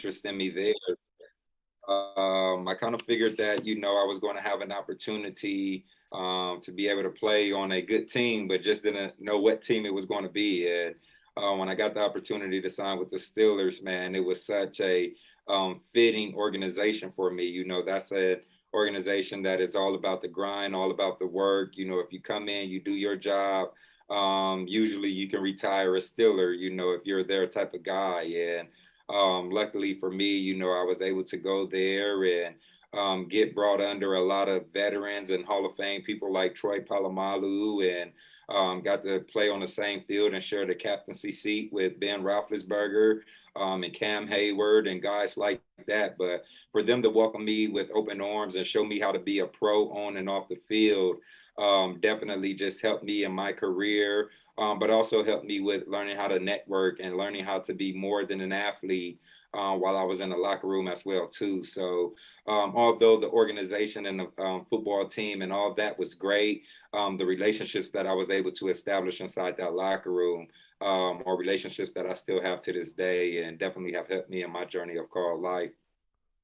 interest in me there. I kind of figured that, I was going to have an opportunity to be able to play on a good team, but just didn't know what team it was going to be. And when I got the opportunity to sign with the Steelers, man, it was such a fitting organization for me. That's an organization that is all about the grind, all about the work. If you come in, you do your job. Usually you can retire a Steeler, if you're their type of guy. And luckily for me, I was able to go there and get brought under a lot of veterans and Hall of Fame people like Troy Polamalu, and got to play on the same field and share the captaincy seat with Ben Roethlisberger and Cam Hayward and guys like that. But for them to welcome me with open arms and show me how to be a pro on and off the field definitely just helped me in my career, but also helped me with learning how to network and learning how to be more than an athlete while I was in the locker room as well too. So although the organization and the football team and all that was great, the relationships that I was able to establish inside that locker room are relationships that I still have to this day, and definitely have helped me in my journey of called life.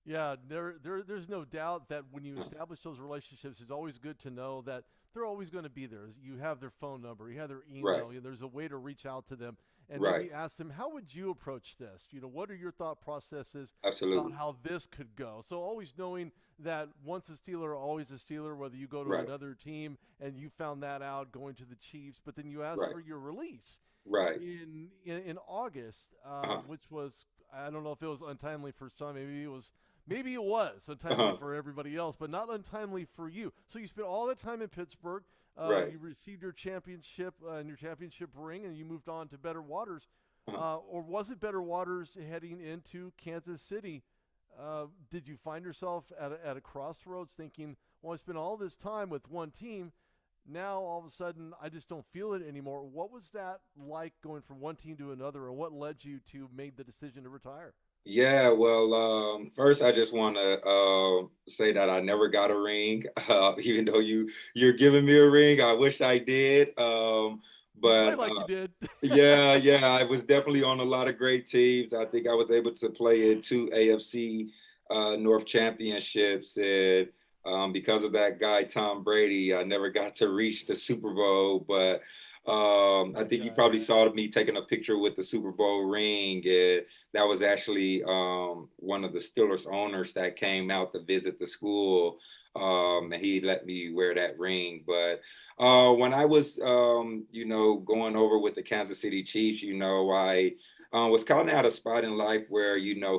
Yeah, there's no doubt that when you establish those relationships, it's always good to know that they're always going to be there. You have their phone number, you have their Right, email, there's a way to reach out to them and right, maybe ask them, how would you approach this? What are your thought processes about absolutely, how this could go? So always knowing that once a Steeler, always a Steeler, whether you go to right, another team and you found that out going to the Chiefs, but then you ask right, for your release right. in August, Uh-huh, which was, I don't know if it was untimely for some, maybe it was untimely uh-huh, for everybody else, but not untimely for you. So you spent all that time in Pittsburgh. right. You received your championship and your championship ring, and you moved on to better waters. Uh-huh. Or was it better waters heading into Kansas City? Did you find yourself at a crossroads thinking, well, I spent all this time with one team. Now all of a sudden, I just don't feel it anymore. What was that like going from one team to another, and what led you to make the decision to retire? Yeah, well, first I just want to say that I never got a ring, even though you're giving me a ring. I wish I did, You play but like you did. yeah, I was definitely on a lot of great teams. I think I was able to play in two AFC North championships, and because of that guy Tom Brady, I never got to reach the Super Bowl. But I That think you guy. probably saw me taking a picture with the Super Bowl ring, and that was actually one of the Steelers owners that came out to visit the school. And he let me wear that ring. But when I was, going over with the Kansas City Chiefs, I was kind of at a spot in life where,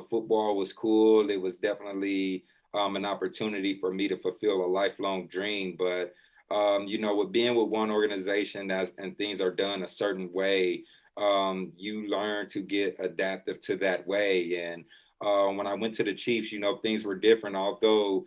football was cool. It was definitely an opportunity for me to fulfill a lifelong dream. But, with being with one organization and things are done a certain way, you learn to get adaptive to that way. And when I went to the Chiefs, things were different, although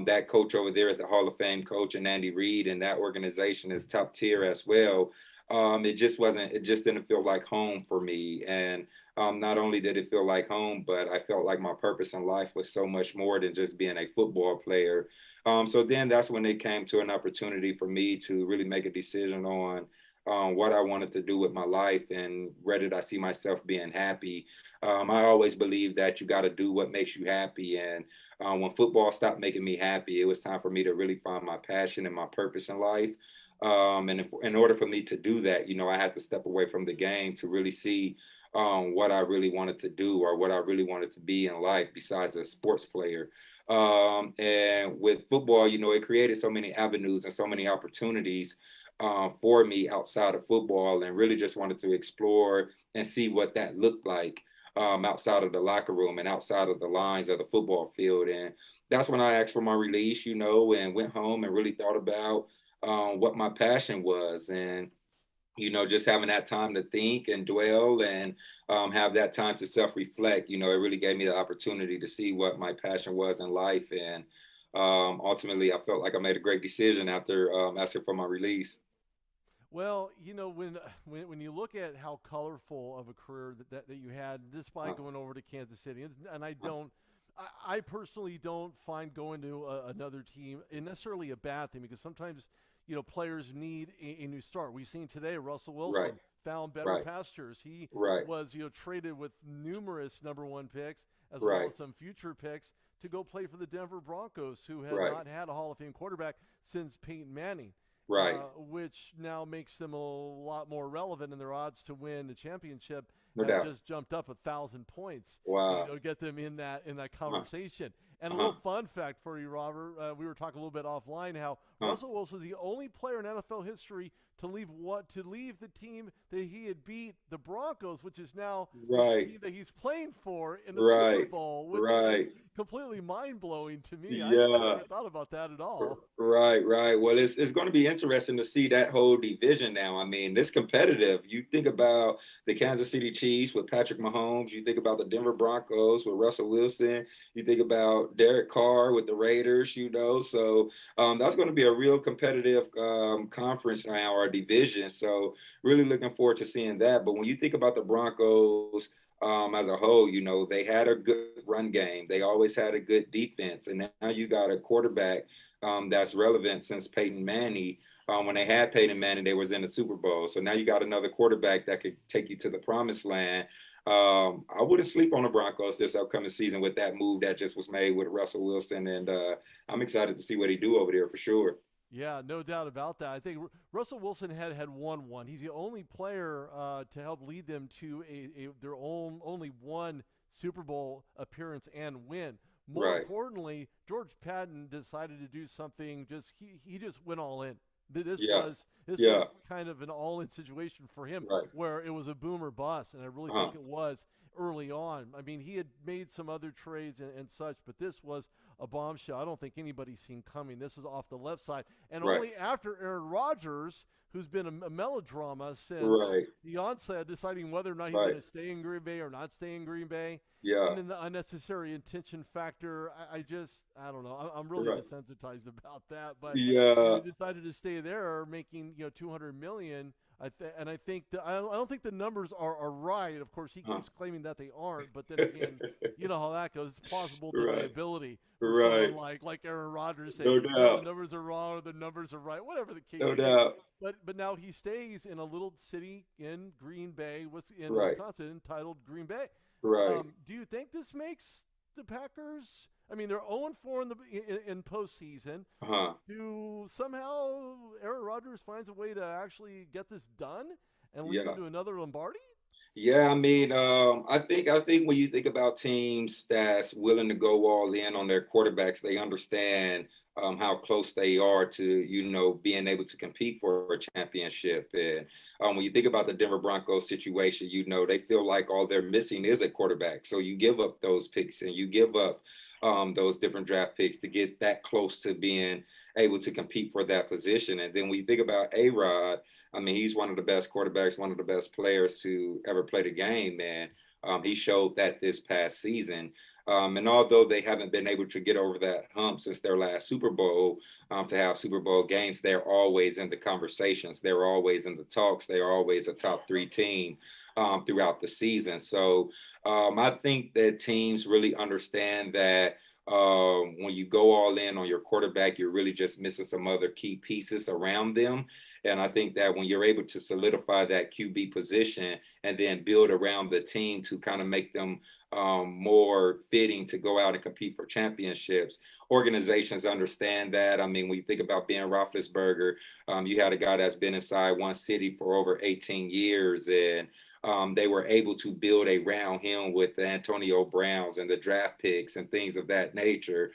that coach over there is a Hall of Fame coach, and Andy Reid, and that organization is top tier as well. It just didn't feel like home for me. And not only did it feel like home, but I felt like my purpose in life was so much more than just being a football player. So then that's when it came to an opportunity for me to really make a decision on what I wanted to do with my life and where did I see myself being happy. I always believe that you got to do what makes you happy. And when football stopped making me happy, it was time for me to really find my passion and my purpose in life. And in order for me to do that, I had to step away from the game to really see what I really wanted to do or what I really wanted to be in life besides a sports player. And with football, it created so many avenues and so many opportunities for me outside of football, and really just wanted to explore and see what that looked like outside of the locker room and outside of the lines of the football field. And that's when I asked for my release, and went home and really thought about what my passion was. And just having that time to think and dwell and have that time to self-reflect, it really gave me the opportunity to see what my passion was in life. And ultimately, I felt like I made a great decision after asking for my release. Well, when you look at how colorful of a career that you had, Uh, despite going over to Kansas City, and uh, I personally don't find going to another team necessarily a bad thing because sometimes players need a new start. We've seen today Russell right, Wilson found better Right. pastures. He Right. was, traded with numerous number one picks as well Right. as some future picks to go play for the Denver Broncos, who had Right. not had a Hall of Fame quarterback since Peyton Manning. Right. Which now makes them a lot more relevant, and their odds to win the championship No have doubt. just jumped up 1,000 points. Wow. Get them in that Uh-huh. conversation. And a little Uh-huh. fun fact for you, Robert. We were talking a little bit offline how Uh-huh. Russell Wilson is the only player in NFL history to leave the team that he had beat, the Broncos, which is now the Right. team that he's playing for in the Super Right. Bowl, which is Right. completely mind blowing to me. I Yeah. never thought about that at all. Right, right. Well, it's going to be interesting to see that whole division now. I mean, it's competitive. You think about the Kansas City Chiefs with Patrick Mahomes. You think about the Denver Broncos with Russell Wilson. You think about Derek Carr with the Raiders. So that's going to be a real competitive conference now, our division. So really looking forward to seeing that. But when you think about the Broncos. As a whole, they had a good run game. They always had a good defense. And now you got a quarterback that's relevant since Peyton Manning. When they had Peyton Manning, they was in the Super Bowl. So now you got another quarterback that could take you to the promised land. I wouldn't sleep on the Broncos this upcoming season with that move that just was made with Russell Wilson, and I'm excited to see what he do over there for sure. Yeah, no doubt about that. I think Russell Wilson had won one. He's the only player to help lead them to their own only one Super Bowl appearance and win. More Right. importantly, George Patton decided to do something. He just went all in. This Yeah. was Yeah. kind of an all in situation for him, Right. where it was a boom or bust, and I really Uh-huh. think it was early on. I mean, he had made some other trades and such, but this was a bombshell. I don't think anybody's seen coming. This is off the left side, and Right. only after Aaron Rodgers, who's been a melodrama since Right. the onset, deciding whether or not he's Right. going to stay in Green Bay or not stay in Green Bay. Yeah. And then the unnecessary attention factor. I don't know. I'm really Right. desensitized about that. But Yeah. he decided to stay there, making $200 million. I think I don't think the numbers are right. Of course, he Uh-huh. keeps claiming that they aren't. But then again, you know how that goes. It's plausible Right. deniability for Right. someone like Aaron Rodgers saying, No "Oh, the doubt. numbers are wrong or the numbers are right," whatever the No case is. doubt. But now he stays in a little city in Green Bay, in Right. Wisconsin, entitled Green Bay. Right. Do you think this makes the Packers? I mean, they're 0-4 in postseason. Uh-huh. Do somehow Aaron Rodgers finds a way to actually get this done and lead them Yeah. to another Lombardi? Yeah, I mean, I think when you think about teams that's willing to go all in on their quarterbacks, they understand how close they are to, being able to compete for a championship. And when you think about the Denver Broncos situation, they feel like all they're missing is a quarterback. So you give up those picks and you give up those different draft picks to get that close to being able to compete for that position. And then when you think about A-Rod, I mean, he's one of the best quarterbacks, one of the best players to ever play the game, man. He showed that this past season. And although they haven't been able to get over that hump since their last Super Bowl, to have Super Bowl games, they're always in the conversations. They're always in the talks. They're always a top three team throughout the season. So I think that teams really understand that when you go all in on your quarterback, you're really just missing some other key pieces around them. And I think that when you're able to solidify that QB position and then build around the team to kind of make them more fitting to go out and compete for championships, organizations understand that. I mean, when you think about Ben Roethlisberger, you had a guy that's been inside one city for over 18 years, and they were able to build around him with the Antonio Browns and the draft picks and things of that nature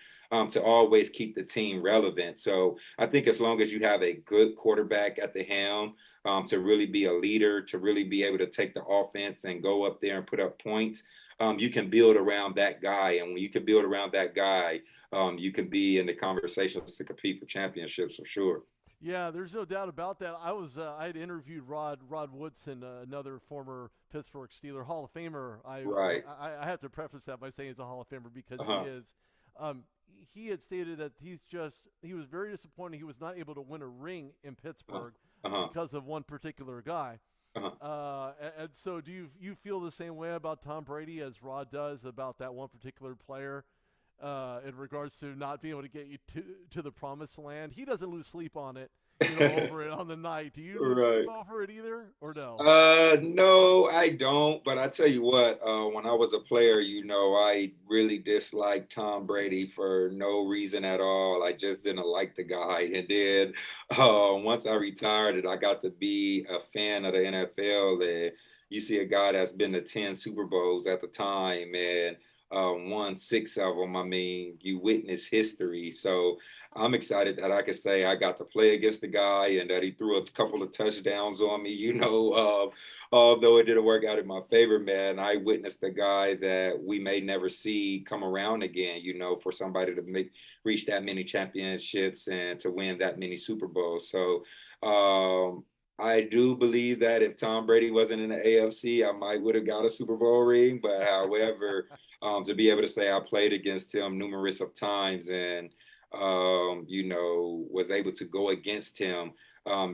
to always keep the team relevant. So I think as long as you have a good quarterback at the helm, to really be a leader, to really be able to take the offense and go up there and put up points, you can build around that guy. And when you can build around that guy, you can be in the conversations to compete for championships for sure. Yeah, there's no doubt about that. I had interviewed Rod Woodson, another former Pittsburgh Steeler Hall of Famer. Right. I have to preface that by saying he's a Hall of Famer because he Uh-huh. is. He had stated that he was very disappointed he was not able to win a ring in Pittsburgh Uh-huh. because of one particular guy. Uh-huh. And so, do you feel the same way about Tom Brady as Rod does about that one particular player, in regards to not being able to get you to the promised land? He doesn't lose sleep on it. over it on the night. Do you Right. sleep over it either, or no? No, I don't. But I tell you what, when I was a player, I really disliked Tom Brady for no reason at all. I just didn't like the guy. And then once I retired and I got to be a fan of the NFL, and you see a guy that's been to 10 Super Bowls at the time and won six of them. I mean, you witness history. So I'm excited that I could say I got to play against the guy and that he threw a couple of touchdowns on me. Although it didn't work out in my favor, man, I witnessed a guy that we may never see come around again. For somebody to reach that many championships and to win that many Super Bowls. So I do believe that if Tom Brady wasn't in the AFC, I might would have got a Super Bowl ring. But however, to be able to say I played against him numerous of times and was able to go against him,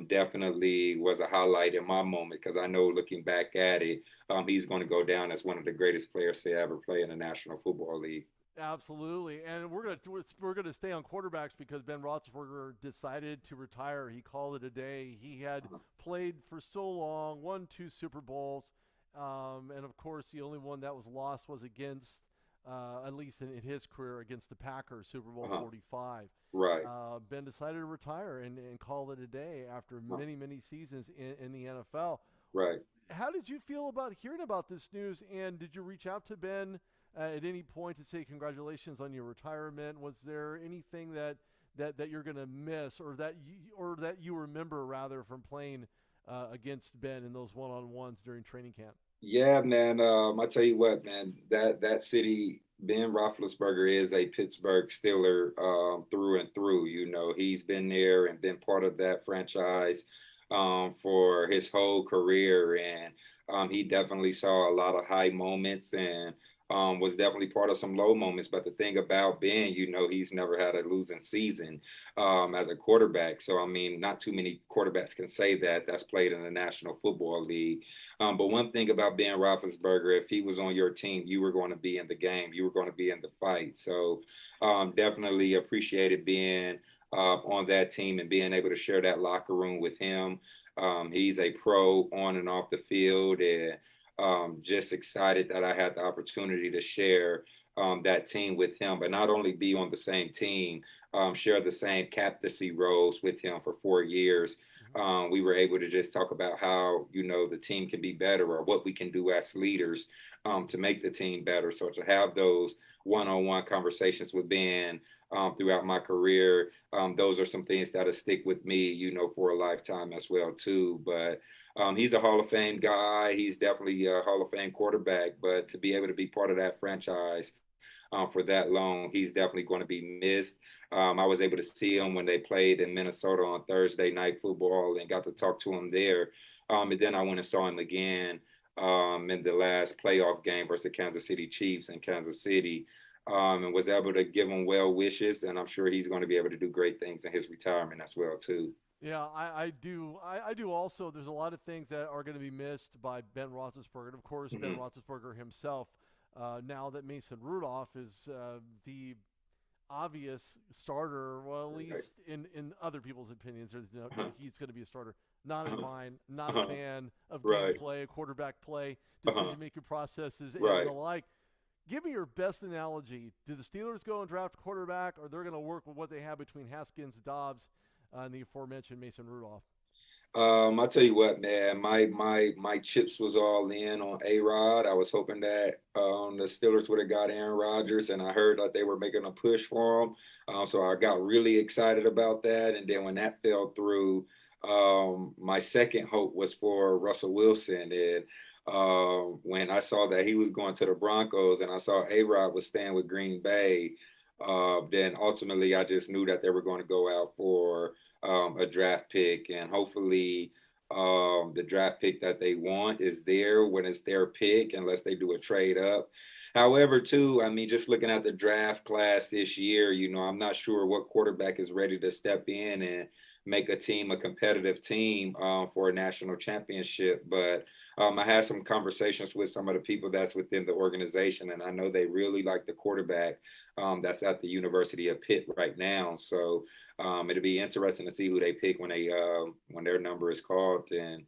definitely was a highlight in my moment because I know looking back at it, he's going to go down as one of the greatest players to ever play in the National Football League. Absolutely, and we're gonna stay on quarterbacks because Ben Roethlisberger decided to retire. He called it a day. He had played for so long, won two Super Bowls, and of course the only one that was lost was against, at least in his career, against the Packers, Super Bowl Uh-huh. 45. Right. Ben decided to retire and call it a day after Uh-huh. many seasons in the NFL. Right. How did you feel about hearing about this news? And did you reach out to Ben at any point to say congratulations on your retirement? Was there anything that you're going to miss, or that you remember rather from playing against Ben in those one-on-ones during training camp? Yeah, man. I tell you what, man. That city, Ben Roethlisberger is a Pittsburgh Steeler through and through. He's been there and been part of that franchise for his whole career, and he definitely saw a lot of high moments and was definitely part of some low moments. But the thing about Ben, he's never had a losing season as a quarterback. So I mean, not too many quarterbacks can say that that's played in the National Football League. But one thing about Ben Roethlisberger, if he was on your team, you were going to be in the game. You were going to be in the fight. So definitely appreciated being on that team and being able to share that locker room with him. He's a pro on and off the field, and just excited that I had the opportunity to share that team with him, but not only be on the same team, share the same captaincy roles with him for 4 years. Mm-hmm. We were able to just talk about how the team can be better or what we can do as leaders to make the team better. So to have those one-on-one conversations with Ben throughout my career, those are some things that'll stick with me, for a lifetime as well too. But he's a Hall of Fame guy. He's definitely a Hall of Fame quarterback. But to be able to be part of that franchise for that long, he's definitely going to be missed. I was able to see him when they played in Minnesota on Thursday night football and got to talk to him there. And then I went and saw him again in the last playoff game versus the Kansas City Chiefs in Kansas City. And was able to give him well wishes, and I'm sure he's going to be able to do great things in his retirement as well too. Yeah, I do. I do also. There's a lot of things that are going to be missed by Ben Roethlisberger. And of course, Ben Mm-hmm. Roethlisberger himself, now that Mason Rudolph is the obvious starter, well, at Right. least in other people's opinions, Uh-huh. he's going to be a starter. Not in Uh-huh. mine. Not a Uh-huh. fan of Right. gameplay, quarterback play, Uh-huh. decision-making processes, and Right. the like. Give me your best analogy. Do the Steelers go and draft a quarterback, or they're going to work with what they have between Haskins, Dobbs, and the aforementioned Mason Rudolph? I tell you what, man, my chips was all in on A Rod. I was hoping that the Steelers would have got Aaron Rodgers, and I heard that they were making a push for him. So I got really excited about that. And then when that fell through, my second hope was for Russell Wilson. And when I saw that he was going to the Broncos, and I saw A Rod was staying with Green Bay, then ultimately I just knew that they were going to go out for a draft pick, and hopefully the draft pick that they want is there when it's their pick, unless they do a trade up. However, too, I mean, just looking at the draft class this year, I'm not sure what quarterback is ready to step in and make a team a competitive team for a national championship. But I had some conversations with some of the people that's within the organization, and I know they really like the quarterback that's at the University of Pitt right now. So it'll be interesting to see who they pick when their number is called and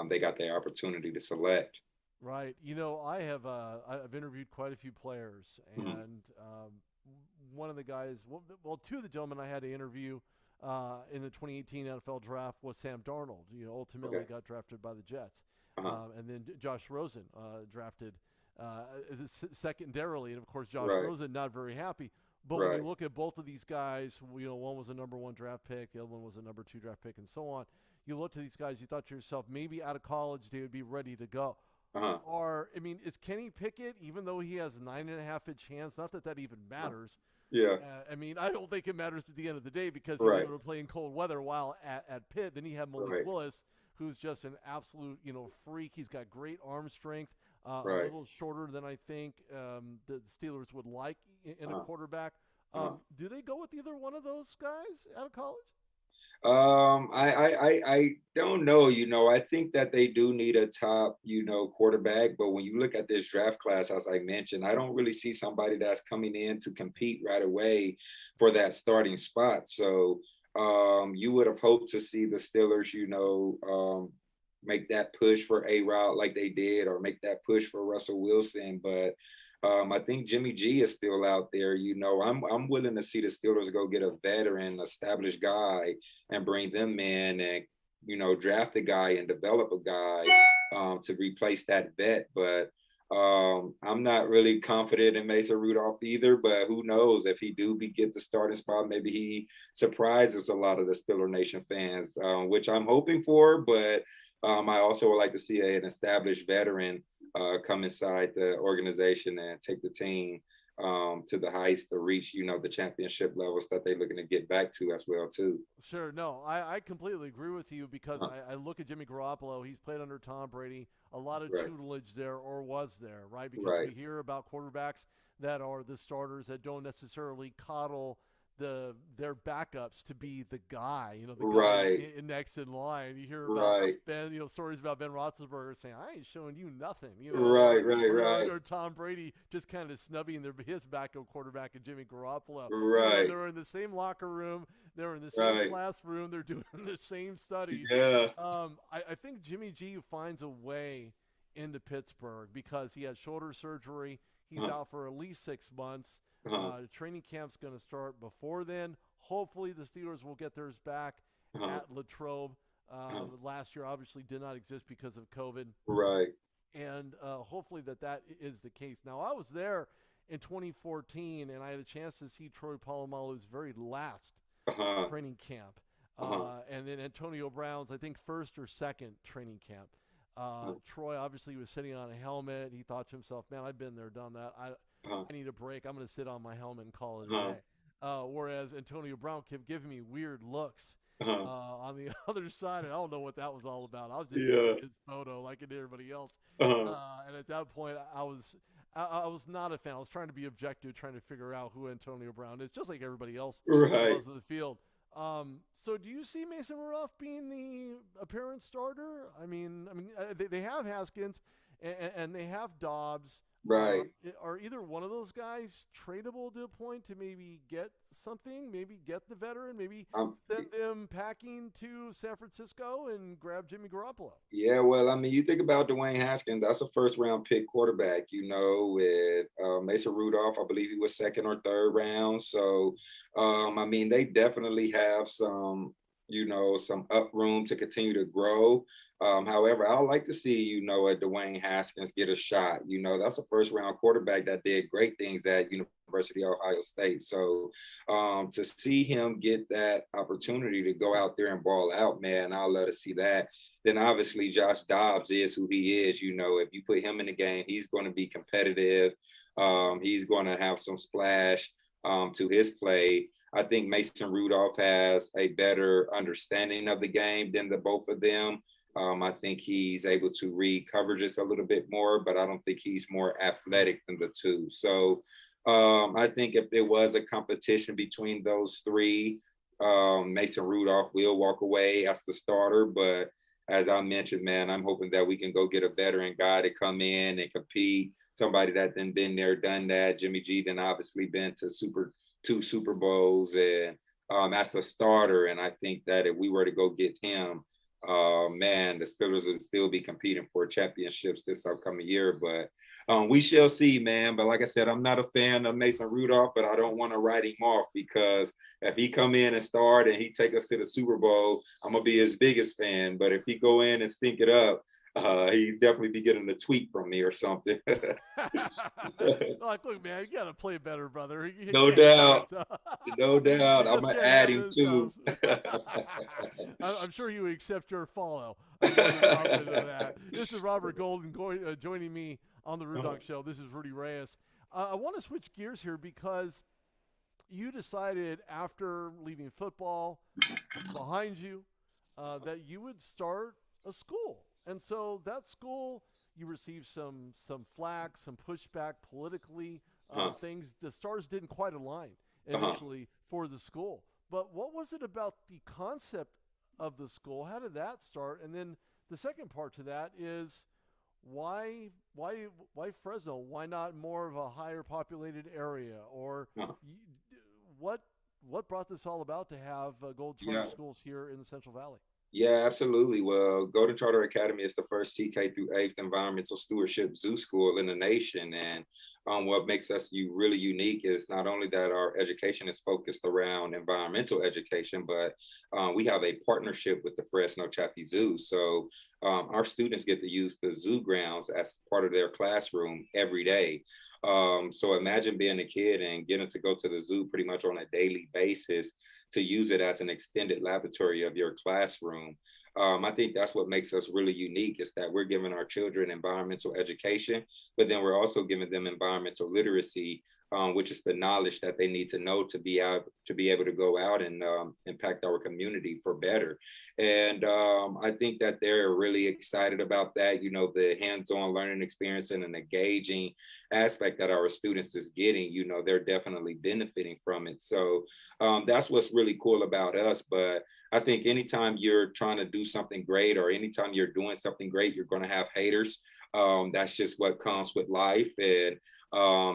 they got their opportunity to select. Right. I've interviewed quite a few players, Mhm. and one of the guys, well, two of the gentlemen I had to interview in the 2018 NFL draft was Sam Darnold. Ultimately Okay. got drafted by the Jets, Uh-huh. and then Josh Rosen drafted secondarily, and of course Josh Right. Rosen not very happy. But when you Right. look at both of these guys, one was a number one draft pick, the other one was a number two draft pick, and so on. You look to these guys, you thought to yourself, maybe out of college they would be ready to go. Uh-huh. I mean, is Kenny Pickett, even though he has 9.5 inch hands, not that that even Uh-huh. matters. Yeah. I mean, I don't think it matters at the end of the day because he was Right. able to play in cold weather while at Pitt. Then you have Malik Right. Willis, who's just an absolute, freak. He's got great arm strength, a Right. little shorter than I think the Steelers would like in a Uh-huh. quarterback. Uh-huh. Do they go with either one of those guys out of college? I don't know. I think that they do need a top, quarterback. But when you look at this draft class, as I mentioned, I don't really see somebody that's coming in to compete right away for that starting spot. So you would have hoped to see the Steelers, make that push for A Rod like they did, or make that push for Russell Wilson. But I think Jimmy G is still out there. I'm willing to see the Steelers go get a veteran, established guy and bring them in and draft a guy and develop a guy to replace that vet. But I'm not really confident in Mason Rudolph either. But who knows, if he do get the starting spot, maybe he surprises a lot of the Steeler Nation fans, which I'm hoping for. But I also would like to see an established veteran come inside the organization and take the team to the heights to reach, the championship levels that they're looking to get back to as well too. Sure. No, I completely agree with you because Uh, I look at Jimmy Garoppolo. He's played under Tom Brady. A lot of right, tutelage there, or was there, right? Because right, we hear about quarterbacks that are the starters that don't necessarily coddle their backups to be the guy, the guy right, next in line. You hear about right, Ben, stories about Ben Roethlisberger saying, "I ain't showing you nothing," right, right, right, or Tom Brady just kind of snubbing his backup quarterback and Jimmy Garoppolo, even though right, they're in the same locker room, they're in the same right. classroom, they're doing the same studies. Yeah. I think Jimmy G finds a way into Pittsburgh because he had shoulder surgery. He's Uh-huh, out for at least 6 months. uh-huh, Training camp's going to start before then. Hopefully, the Steelers will get theirs back uh-huh, at Latrobe. uh-huh. Last year, obviously, did not exist because of COVID, Right. and hopefully that is the case. Now, I was there in 2014, and I had a chance to see Troy Polamalu's very last Uh-huh, training camp, uh-huh, and then Antonio Brown's, I think, first or second training camp. uh-huh, Troy obviously was sitting on a helmet. He thought to himself, "Man, I've been there, done that. uh-huh, I need a break. I'm going to sit on my helmet and call it a uh-huh, day." Whereas Antonio Brown kept giving me weird looks uh-huh. on the other side, and I don't know what that was all about. I was just Yeah. taking his photo like I did everybody else, Uh-huh. and at that point, I was not a fan. I was trying to be objective, trying to figure out who Antonio Brown is, just like everybody else Right. was in the field. So do you see Mason Rudolph being the apparent starter? They have Haskins and they have Dobbs. Right. Are either one of those guys tradable to a point to maybe get something, maybe get the veteran, maybe Um, send them packing to San Francisco and grab Jimmy Garoppolo? Yeah, well, I mean, you think about Dwayne Haskins, that's a first round pick quarterback, with Mason Rudolph. I believe he was second or third round. So, I mean, they definitely have some up room to continue to grow. However, I would like to see, a Dwayne Haskins get a shot. That's a first round quarterback that did great things at University of Ohio State. So, to see him get that opportunity to go out there and ball out, man, I'll love to see that. Then obviously Josh Dobbs is who he is. If you put him in the game, he's going to be competitive. He's going to have some splash to his play. I think Mason Rudolph has a better understanding of the game than the both of them. I think he's able to read coverages a little bit more, but I don't think he's more athletic than the two. So I think if there was a competition between those three, Mason Rudolph will walk away as the starter, but as I mentioned, man, I'm hoping that we can go get a veteran guy to come in and compete. Somebody that then been there, done that. Jimmy G then obviously been to two Super Bowls and as a starter. And I think that if we were to go get him, man, the Steelers would still be competing for championships this upcoming year. But we shall see, man. But like I said, I'm not a fan of Mason Rudolph, but I don't want to write him off because if he come in and start and he take us to the Super Bowl, I'm gonna be his biggest fan. But if he go in and stink it up, he definitely be getting a tweet from me or something. Like, look, man, you got to play better, brother. No doubt. No doubt. I'm going to add him too. I'm sure he would accept your follow. I'm more than confident of that. This is Robert Golden joining me on the Rude Dog Show. This is Rudy Reyes. I want to switch gears here because you decided after leaving football behind you that you would start a school. And so that school, you received some flack, some pushback politically, things. The stars didn't quite align initially for the school. But what was it about the concept of the school? How did that start? And then the second part to that is why Fresno? Why not more of a higher populated area? Or what brought this all about to have gold charter schools here in the Central Valley? Yeah, absolutely. Well, Golden Charter Academy is the first CK through 8th environmental stewardship zoo school in the nation. And what makes us really unique is not only that our education is focused around environmental education, but we have a partnership with the Fresno Chaffee Zoo. So our students get to use the zoo grounds as part of their classroom every day. So imagine being a kid and getting to go to the zoo pretty much on a daily basis to use it as an extended laboratory of your classroom. I think that's what makes us really unique is that we're giving our children environmental education, but then we're also giving them environmental literacy, which is the knowledge that they need to know to be able to go out and impact our community for better. And I think that they're really excited about that. You know, the hands-on learning experience and an engaging aspect that our students is getting, you know, they're definitely benefiting from it. So that's what's really cool about us. But I think anytime you're trying to do something great or anytime you're doing something great, you're going to have haters. That's just what comes with life. And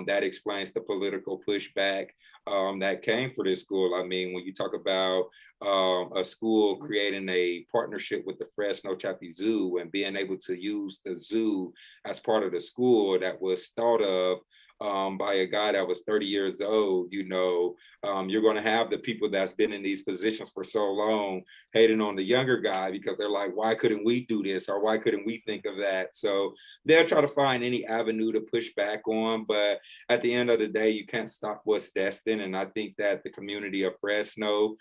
that explains the political pushback that came for this school. I mean, when you talk about a school creating a partnership with the Fresno Chaffee Zoo and being able to use the zoo as part of the school that was thought of by a guy that was 30 years old, you know, you're going to have the people that's been in these positions for so long hating on the younger guy because they're like, why couldn't we do this? Or why couldn't we think of that? So they'll try to find any avenue to push back on. But at the end of the day, you can't stop what's destined. And I think that the community of Fresno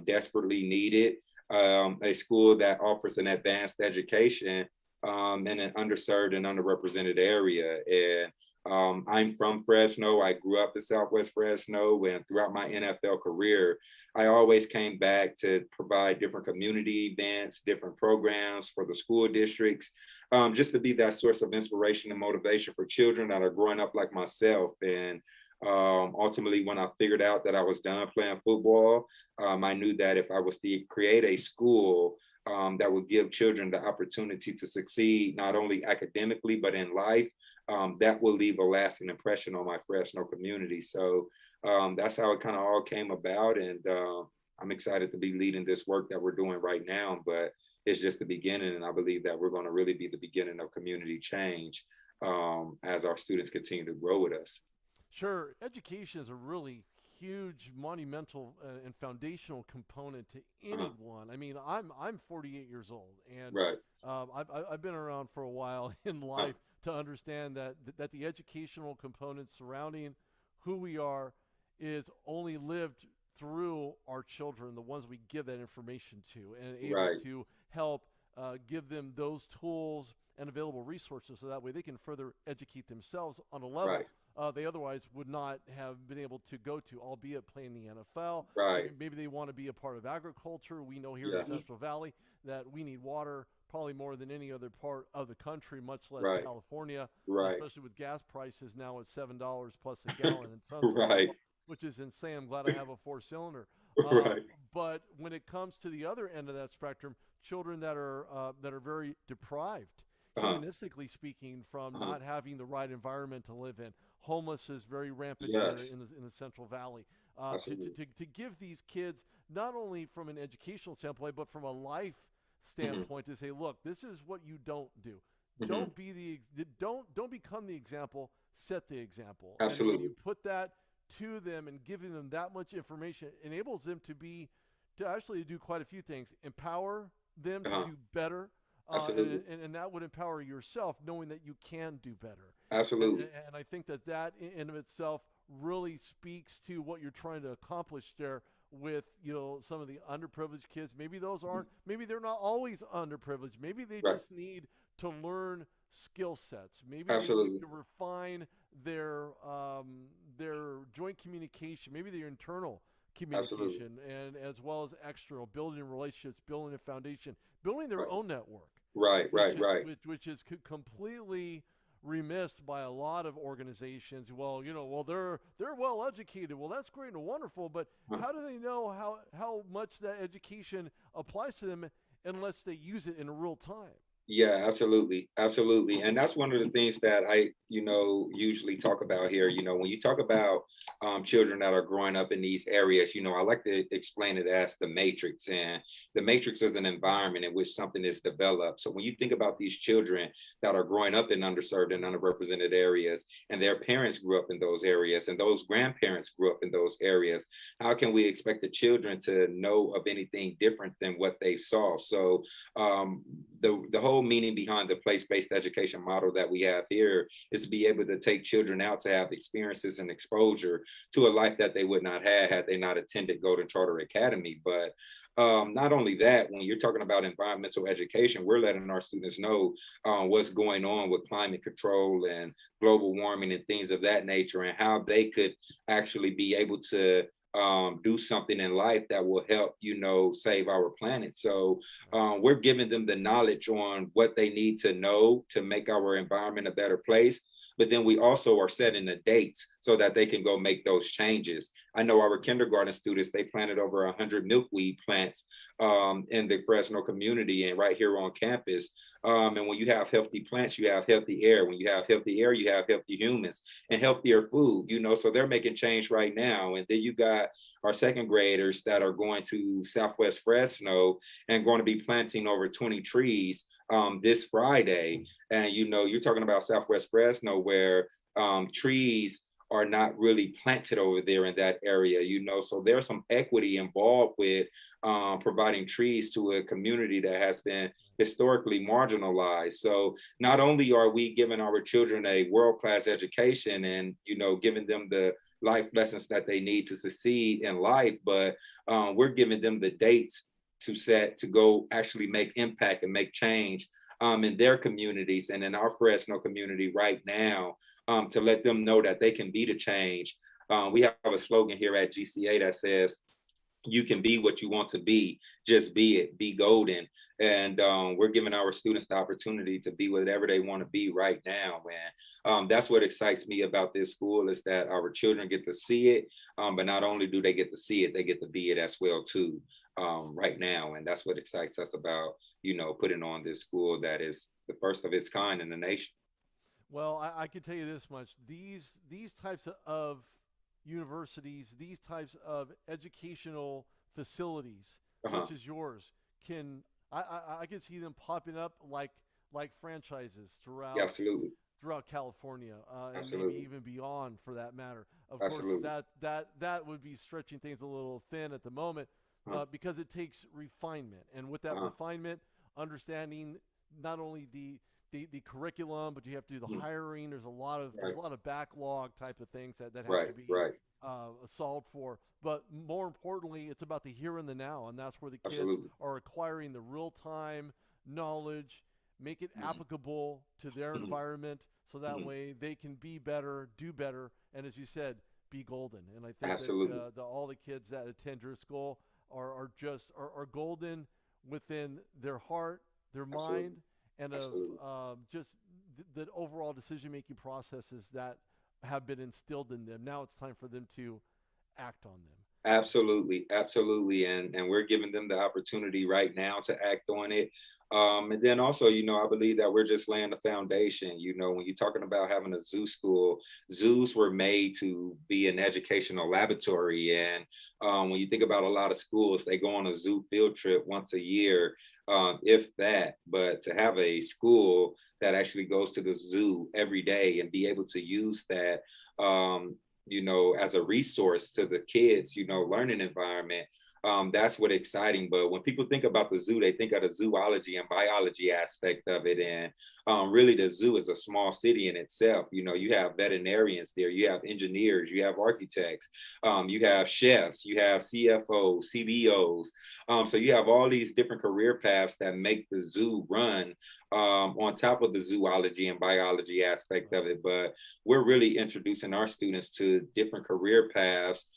desperately needed a school that offers an advanced education in an underserved and underrepresented area. And I'm from Fresno. I grew up in Southwest Fresno, and throughout my NFL career, I always came back to provide different community events, different programs for the school districts, just to be that source of inspiration and motivation for children that are growing up like myself. And ultimately, when I figured out that I was done playing football, I knew that if I was to create a school that would give children the opportunity to succeed, not only academically, but in life, that will leave a lasting impression on my Fresno community. So that's how it kind of all came about. And I'm excited to be leading this work that we're doing right now, but it's just the beginning. And I believe that we're going to really be the beginning of community change as our students continue to grow with us. Sure. Education is a really huge, monumental, and foundational component to anyone. I mean, I'm 48 years old, and Right. I've been around for a while in life to understand that the educational component surrounding who we are is only lived through our children, the ones we give that information to, and able Right. to help give them those tools and available resources so that way they can further educate themselves on a level Right. they otherwise would not have been able to go to, albeit playing the NFL. Right. Maybe they want to be a part of agriculture. We know here in Yeah. the Central Valley that we need water probably more than any other part of the country, much less Right. California, Right. especially with gas prices now at $7 plus a gallon in Sunset, Right. which is insane. I'm glad I have a four-cylinder. Right. But when it comes to the other end of that spectrum, children that are very deprived, Uh-huh. humanistically speaking, from Uh-huh. not having the right environment to live in. Homeless is very rampant here Yes, in the Central Valley. absolutely. To give these kids, not only from an educational standpoint, but from a life Hmm. standpoint, to say, look, this is what you don't do. Hmm. Don't become the example. Set the example. And when Absolutely. you put that to them and giving them that much information, it enables them to actually do quite a few things. Empower them to Uh-huh. do better, Absolutely. and that would empower yourself, knowing that you can do better. And, Absolutely. and I think that that in of itself really speaks to what you're trying to accomplish there with some of the underprivileged kids. Maybe those Mhm. aren't. Maybe they're not always underprivileged. Maybe they Right. just need to learn skill sets. Maybe they need Absolutely. to refine their joint communication. Maybe their internal Absolutely. communication, and as well as external, building relationships, building a foundation, building their Right. own network, Right. Right. Right. which is completely remiss by a lot of organizations. Well, they're well educated. Well, that's great and wonderful, but Huh. how do they know how much that education applies to them unless they use it in real time? Yeah, absolutely. Absolutely. And that's one of the things that I, usually talk about here. When you talk about children that are growing up in these areas, I like to explain it as the matrix. And the matrix is an environment in which something is developed. So when you think about these children that are growing up in underserved and underrepresented areas, and their parents grew up in those areas, and those grandparents grew up in those areas, how can we expect the children to know of anything different than what they saw? So the whole meaning behind the place-based education model that we have here is to be able to take children out to have experiences and exposure to a life that they would not have had they not attended Golden Charter Academy. But not only that, when you're talking about environmental education, we're letting our students know what's going on with climate control and global warming and things of that nature, and how they could actually be able to do something in life that will help, save our planet. So Right. we're giving them the knowledge on what they need to know to make our environment a better place. But then we also are setting the dates so that they can go make those changes. I know our kindergarten students, they planted over 100 milkweed plants in the Fresno community and right here on campus. And when you have healthy plants, you have healthy air. When you have healthy air, you have healthy humans and healthier food, so they're making change right now. And then you got our second graders that are going to Southwest Fresno and going to be planting over 20 trees this Friday. And you're talking about Southwest Fresno, where trees are not really planted over there in that area. So there's some equity involved with providing trees to a community that has been historically marginalized. So not only are we giving our children a world-class education and giving them the life lessons that they need to succeed in life, but we're giving them the dates to set to go actually make impact and make change in their communities and in our Fresno community right now, to let them know that they can be the change. We have a slogan here at GCA that says, you can be what you want to be, just be it, be golden. And we're giving our students the opportunity to be whatever they want to be right now. And that's what excites me about this school, is that our children get to see it, but not only do they get to see it, they get to be it as well too, right now. And that's what excites us about putting on this school that is the first of its kind in the nation. Well, I can tell you this much: these types of universities, these types of educational facilities, Uh-huh. such as yours, can I can see them popping up like franchises Yeah, absolutely. throughout California, and maybe Absolutely. even beyond, for that matter. Of course, Absolutely. that would be stretching things a little thin at the moment, Uh-huh. because it takes refinement, and with that Uh-huh. refinement, understanding not only the curriculum, but you have to do the Mhm. hiring. There's Right. a lot of backlog type of things that have Right. to be Right. solved for. But more importantly, it's about the here and the now, and that's where the kids Absolutely. are acquiring the real time knowledge, make it Mhm. applicable to their Mhm. environment, so that Mhm. way they can be better, do better, and as you said, be golden. And I think that Absolutely. all the kids that attend your school are golden within their heart, their Absolutely. mind, and of Absolutely. just the overall decision making processes that have been instilled in them. Now it's time for them to act on them. Absolutely, absolutely, and we're giving them the opportunity right now to act on it. And then also, I believe that we're just laying the foundation. When you're talking about having a zoo school, zoos were made to be an educational laboratory. And when you think about a lot of schools, they go on a zoo field trip once a year, if that. But to have a school that actually goes to the zoo every day and be able to use that, as a resource to the kids, learning environment. That's what exciting. But when people think about the zoo, they think of the zoology and biology aspect of it. And really, the zoo is a small city in itself. You have veterinarians there, you have engineers, you have architects, you have chefs, you have CFOs, CBOs. So you have all these different career paths that make the zoo run, on top of the zoology and biology aspect of it. But we're really introducing our students to different career paths,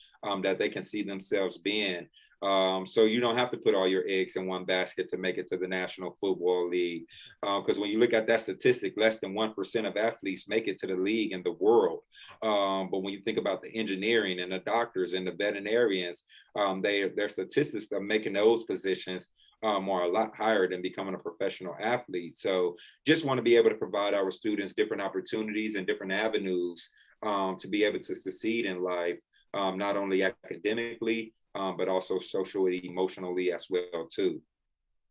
that they can see themselves being. So you don't have to put all your eggs in one basket to make it to the National Football League. Because when you look at that statistic, less than 1% of athletes make it to the league in the world. But when you think about the engineering and the doctors and the veterinarians, their statistics of making those positions are a lot higher than becoming a professional athlete. So just want to be able to provide our students different opportunities and different avenues, to be able to succeed in life, not only academically, but also socially, emotionally as well too.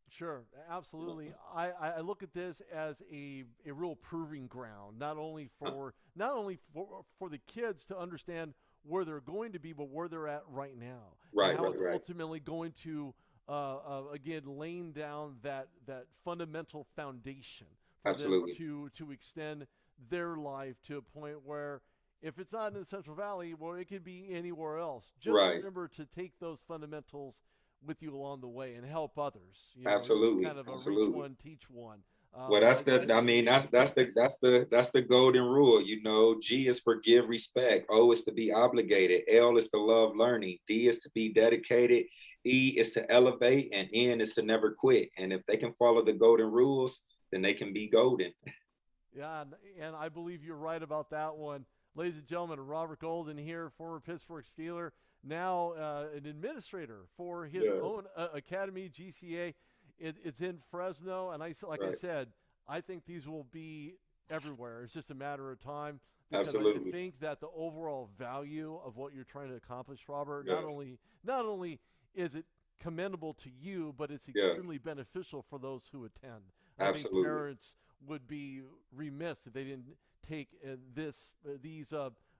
Sure, absolutely. I look at this as a real proving ground, not only for the kids to understand where they're going to be, but where they're at right now, and Right, how right, it's right. ultimately going to, again, laying down that fundamental foundation for them Absolutely. to extend their life to a point where, if it's not in the Central Valley, well, it could be anywhere else. Just Right. remember to take those fundamentals with you along the way and help others. It's Absolutely. kind of a reach Absolutely. one, teach one. Well, But that's the. I mean, that's the golden rule. G is for give respect. O is to be obligated. L is to love learning. D is to be dedicated. E is to elevate, and N is to never quit. And if they can follow the golden rules, then they can be golden. yeah, and I believe you're right about that one. Ladies and gentlemen, Robert Golden here, former Pittsburgh Steeler, now an administrator for his Yeah. own academy, GCA. It's in Fresno, and like I Right. said, I think these will be everywhere. It's just a matter of time, because I Absolutely. think that the overall value of what you're trying to accomplish, Robert, Yeah. not only is it commendable to you, but it's Yeah. extremely beneficial for those who attend. I think Absolutely. parents would be remiss if they didn't take these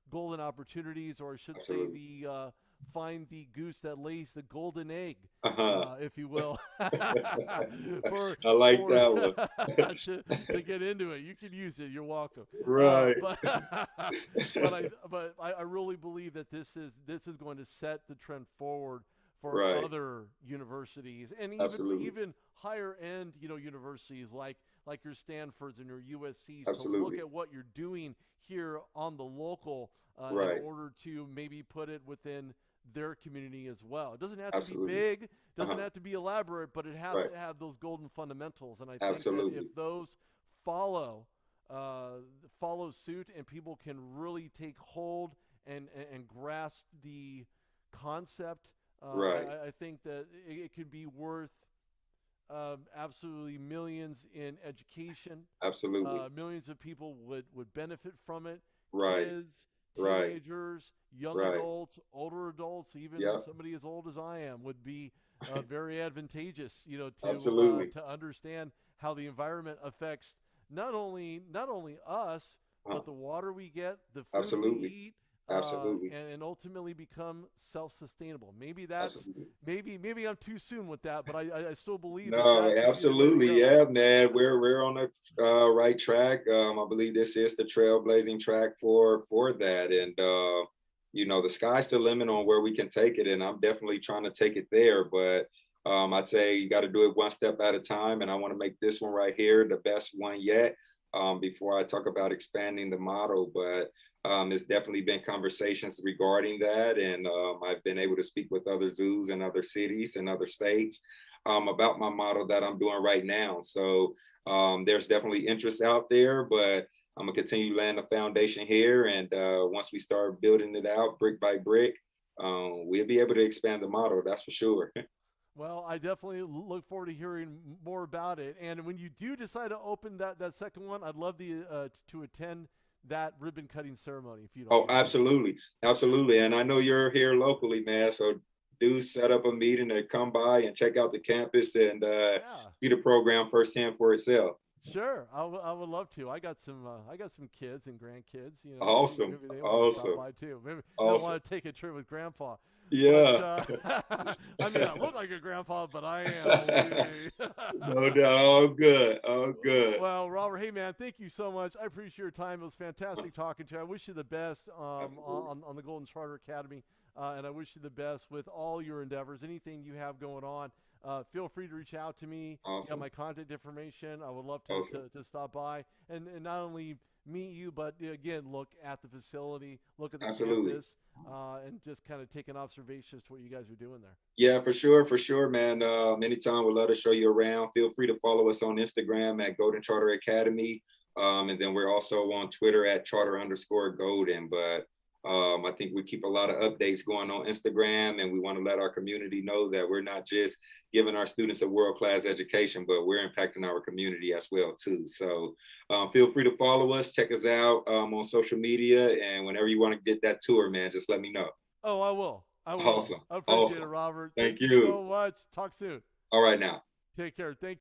golden opportunities, or I should say, Absolutely. the find the goose that lays the golden egg, Uh-huh. if you will, for I like for that one. to get into it. You can use it. You're welcome. Right. But but I really believe that this is going to set the trend forward for Right. other universities, and Absolutely. even higher end, universities like your Stanfords and your USCs, to look Absolutely. at what you're doing here on the local, in Right. order to maybe put it within their community as well. It doesn't have to be Absolutely. big, doesn't Uh-huh. have to be elaborate, but it has Right. to have those golden fundamentals. And I think that if Absolutely. those follow follow suit, and people can really take hold and grasp the concept, Right. I think that it could be worth absolutely millions in education. Absolutely. Millions of people would benefit from it. Right. Kids, Right. teenagers, young Right. adults, older adults, even Yep. somebody as old as I am would be very advantageous, Absolutely. to understand how the environment affects not only us, Uh, but the water we get, the food we absolutely. eat, Absolutely. and ultimately become self-sustainable. Absolutely. Maybe I'm too soon with that, but I still believe that No, could be the way to absolutely. go. Yeah, man. We're on the right track. I believe this is the trailblazing track for that. And the sky's the limit on where we can take it. And I'm definitely trying to take it there. But I'd say you got to do it one step at a time. And I want to make this one right here the best one yet, before I talk about expanding the model. But there's definitely been conversations regarding that. And I've been able to speak with other zoos in other cities and other states, about my model that I'm doing right now. So there's definitely interest out there, but I'm gonna continue laying the foundation here. And once we start building it out brick by brick, we'll be able to expand the model. That's for sure. Well, I definitely look forward to hearing more about it. And when you do decide to open that second one, I'd love to attend that ribbon cutting ceremony if you don't Oh, mind. absolutely, absolutely. And I know you're here locally, man. So do set up a meeting to come by and check out the campus and Yeah. see the program firsthand for itself. Sure, I would love to. I got some kids and grandkids. You know, Awesome, maybe they want to stop awesome, by too. Maybe they'll awesome. want to take a trip with Grandpa. But Yeah, I mean, I look like a grandpa, but I am. Believe me. no doubt. All good, all good. Well, Robert, hey man, thank you so much. I appreciate your time. It was fantastic talking to you. I wish you the best Absolutely. on the Golden Charter Academy, and I wish you the best with all your endeavors. Anything you have going on, feel free to reach out to me. You got Awesome, my contact information. I would love awesome. to stop by and not only meet you, but again, look at the facility, look at the Absolutely. campus, and just kind of take an observation as to what you guys are doing there. Yeah, for sure, man. Anytime we'd love to show you around. Feel free to follow us on Instagram at Golden Charter Academy. And then we're also on Twitter at charter_golden. But I think we keep a lot of updates going on Instagram, and we want to let our community know that we're not just giving our students a world-class education, but we're impacting our community as well too. So feel free to follow us, check us out on social media, and whenever you want to get that tour, man, just let me know. Oh, I will. I will. Awesome, I appreciate it, awesome. Robert. Thank Thank you you. so much. Talk soon. All right now. Take care. Thank